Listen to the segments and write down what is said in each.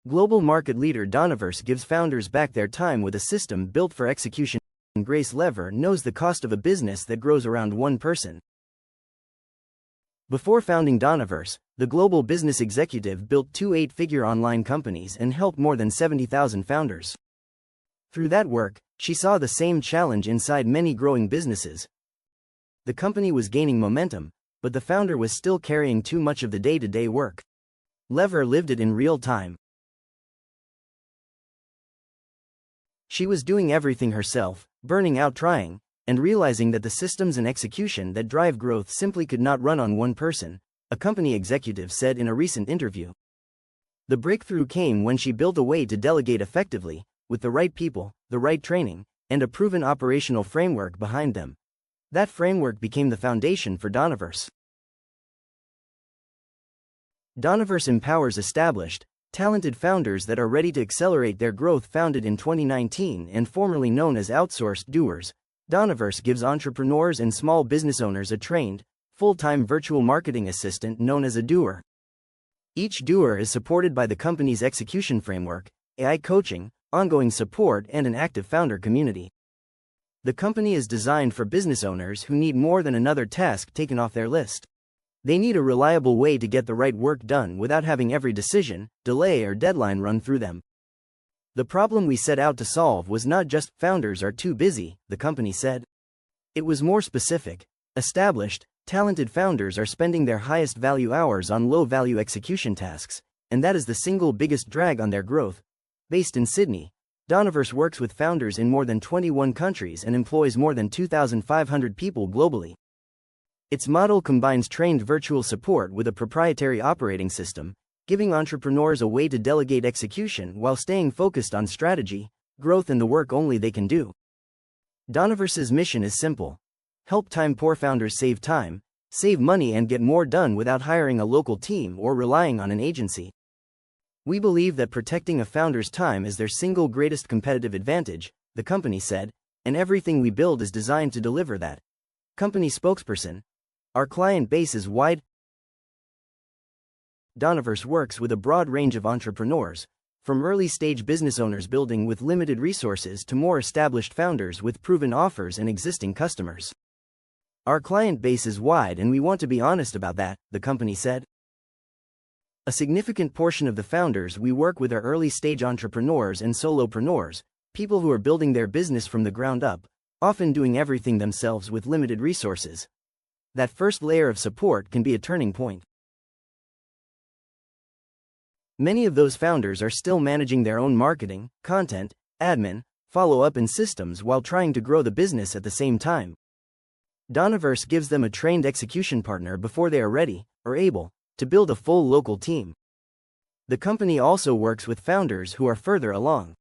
Global market leader Doneverse gives founders back their time with a system built for execution. Grace Lever knows the cost of a business that grows around one person. Before founding Doneverse, the global business executive built two eight-figure online companies and helped more than 70,000 founders. Through that work, she saw the same challenge inside many growing businesses. The company was gaining momentum, but the founder was still carrying too much of the day-to-day work. Lever lived it in real time. She was doing everything herself, burning out trying, and realizing that the systems and execution that drive growth simply could not run on one person, a company executive said in a recent interview. The breakthrough came when she built a way to delegate effectively, with the right people, the right training, and a proven operational framework behind them. That framework became the foundation for Doneverse. Doneverse empowers established, talented founders that are ready to accelerate their growth. Founded in 2019 and formerly known as Outsourced Doers, Doneverse gives entrepreneurs and small business owners a trained, full-time virtual marketing assistant known as a doer. Each doer is supported by the company's execution framework, AI coaching, ongoing support, and an active founder community. The company is designed for business owners who need more than another task taken off their list. They need a reliable way to get the right work done without having every decision, delay, or deadline run through them. The problem we set out to solve was not just founders are too busy, the company said. It was more specific. Established, talented founders are spending their highest value hours on low-value execution tasks, and that is the single biggest drag on their growth. Based in Sydney, Doneverse works with founders in more than 21 countries and employs more than 2,500 people globally. Its model combines trained virtual support with a proprietary operating system, giving entrepreneurs a way to delegate execution while staying focused on strategy, growth, and the work only they can do. Doneverse's mission is simple: help time-poor founders save time, save money, and get more done without hiring a local team or relying on an agency. We believe that protecting a founder's time is their single greatest competitive advantage, the company said, and everything we build is designed to deliver that. Company spokesperson: our client base is wide. Doneverse works with a broad range of entrepreneurs, from early-stage business owners building with limited resources to more established founders with proven offers and existing customers. Our client base is wide, and we want to be honest about that, the company said. A significant portion of the founders we work with are early-stage entrepreneurs and solopreneurs, people who are building their business from the ground up, often doing everything themselves with limited resources. That first layer of support can be a turning point. Many of those founders are still managing their own marketing, content, admin, follow-up, and systems while trying to grow the business at the same time. Doneverse gives them a trained execution partner before they are ready, or able, to build a full local team. The company also works with founders who are further along.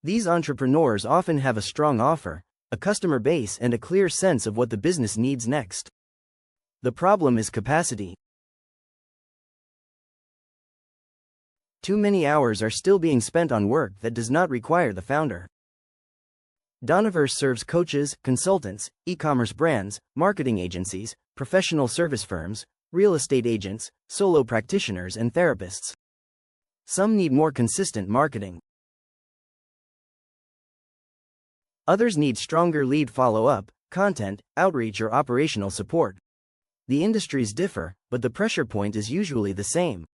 These entrepreneurs often have a strong offer, a customer base, and a clear sense of what the business needs next. The problem is capacity. Too many hours are still being spent on work that does not require the founder. Doneverse serves coaches, consultants, e-commerce brands, marketing agencies, professional service firms, real estate agents, solo practitioners, and therapists. Some need more consistent marketing. Others need stronger lead follow-up, content, outreach, or operational support. The industries differ, but the pressure point is usually the same.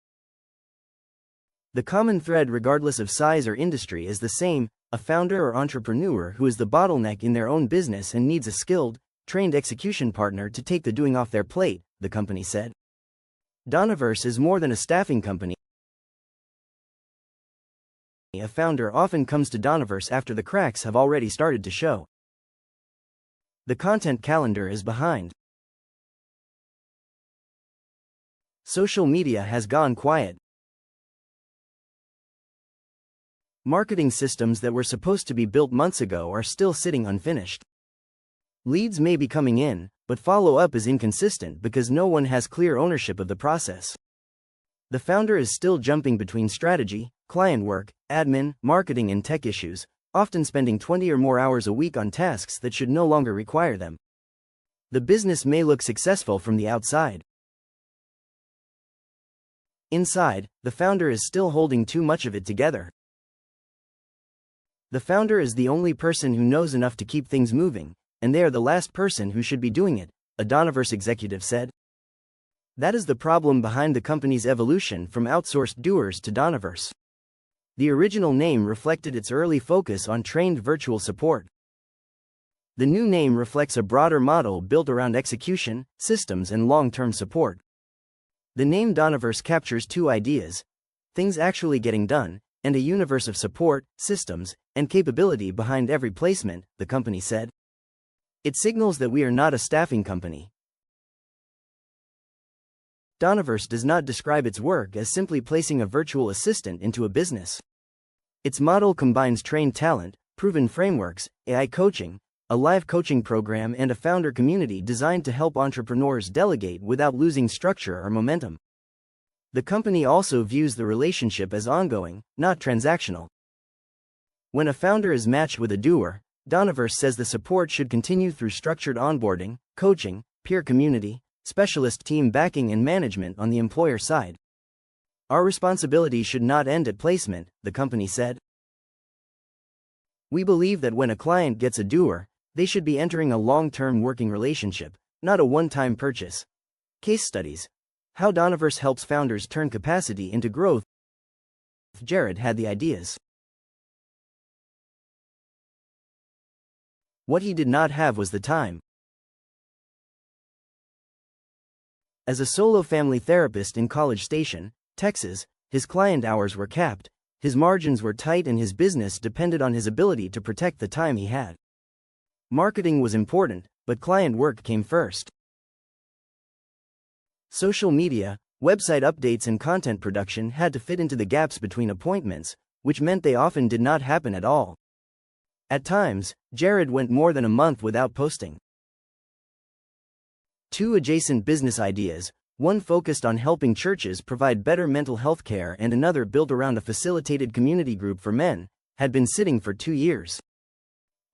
The common thread, regardless of size or industry, is the same: a founder or entrepreneur who is the bottleneck in their own business and needs a skilled, trained execution partner to take the doing off their plate, the company said. Doneverse is more than a staffing company. A founder often comes to Doneverse after the cracks have already started to show. The content calendar is behind. Social media has gone quiet. Marketing systems that were supposed to be built months ago are still sitting unfinished. Leads may be coming in, but follow-up is inconsistent because no one has clear ownership of the process. The founder is still jumping between strategy, client work, admin, marketing, and tech issues, often spending 20 or more hours a week on tasks that should no longer require them. The business may look successful from the outside. Inside, the founder is still holding too much of it together. The founder is the only person who knows enough to keep things moving, and they are the last person who should be doing it, a Doneverse executive said. That is the problem behind the company's evolution from outsourced doers to Doneverse. The original name reflected its early focus on trained virtual support. The new name reflects a broader model built around execution, systems, and long-term support. The name Doneverse captures two ideas: things actually getting done, and a universe of support, systems, and capability behind every placement, the company said. It signals that we are not a staffing company. Doneverse does not describe its work as simply placing a virtual assistant into a business. Its model combines trained talent, proven frameworks, AI coaching, a live coaching program, and a founder community designed to help entrepreneurs delegate without losing structure or momentum. The company also views the relationship as ongoing, not transactional. When a founder is matched with a doer, Doneverse says the support should continue through structured onboarding, coaching, peer community, specialist team backing, and management on the employer side. Our responsibility should not end at placement, the company said. We believe that when a client gets a doer, they should be entering a long-term working relationship, not a one-time purchase. Case studies: how Doneverse helps founders turn capacity into growth. Jared had the ideas. What he did not have was the time. As a solo family therapist in College Station, Texas, his client hours were capped, his margins were tight, and his business depended on his ability to protect the time he had. Marketing was important, but client work came first. Social media, website updates, and content production had to fit into the gaps between appointments, which meant they often did not happen at all. At times, Jared went more than a month without posting. Two adjacent business ideas, one focused on helping churches provide better mental health care and another built around a facilitated community group for men, had been sitting for 2 years.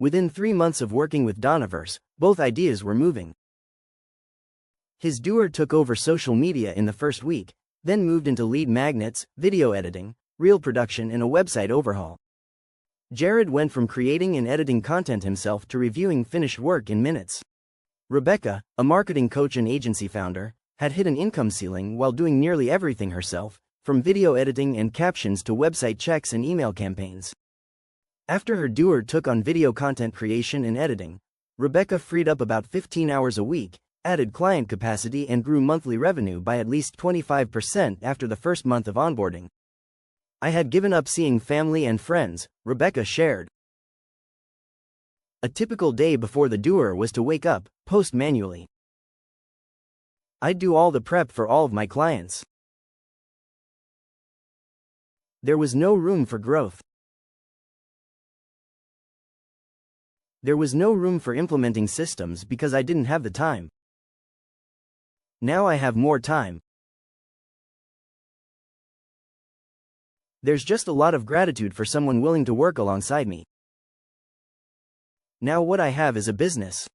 Within 3 months of working with Doneverse, both ideas were moving. His doer took over social media in the first week, then moved into lead magnets, video editing, reel production, and a website overhaul. Jared went from creating and editing content himself to reviewing finished work in minutes. Rebecca, a marketing coach and agency founder, had hit an income ceiling while doing nearly everything herself, from video editing and captions to website checks and email campaigns. After her doer took on video content creation and editing, Rebecca freed up about 15 hours a week, added client capacity, and grew monthly revenue by at least 25% after the first month of onboarding. I had given up seeing family and friends, Rebecca shared. A typical day before the doer was to wake up, post manually. I'd do all the prep for all of my clients. There was no room for growth. There was no room for implementing systems because I didn't have the time. Now I have more time. There's just a lot of gratitude for someone willing to work alongside me. Now what I have is a business.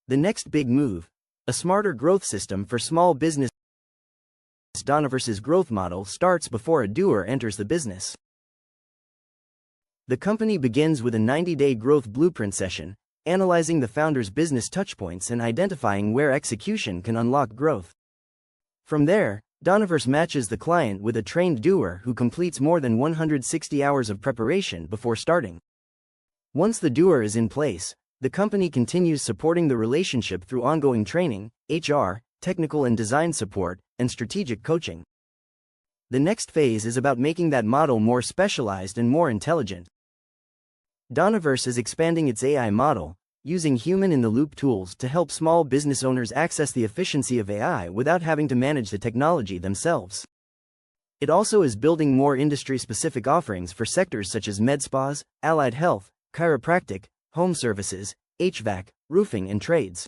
The next big move: a smarter growth system for small business. Doneverse's growth model starts before a doer enters the business. The company begins with a 90-day growth blueprint session, analyzing the founder's business touchpoints and identifying where execution can unlock growth. From there, Doneverse matches the client with a trained doer who completes more than 160 hours of preparation before starting. Once the doer is in place, the company continues supporting the relationship through ongoing training, HR, technical and design support, and strategic coaching. The next phase is about making that model more specialized and more intelligent. Doneverse is expanding its AI model, using human-in-the-loop tools to help small business owners access the efficiency of AI without having to manage the technology themselves. It also is building more industry-specific offerings for sectors such as med spas, allied health, chiropractic, home services, HVAC, roofing, and trades.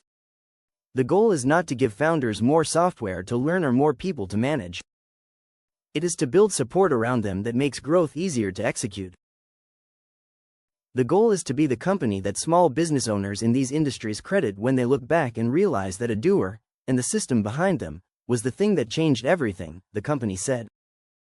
The goal is not to give founders more software to learn or more people to manage. It is to build support around them that makes growth easier to execute. The goal is to be the company that small business owners in these industries credit when they look back and realize that a doer, and the system behind them was the thing that changed everything, the company said.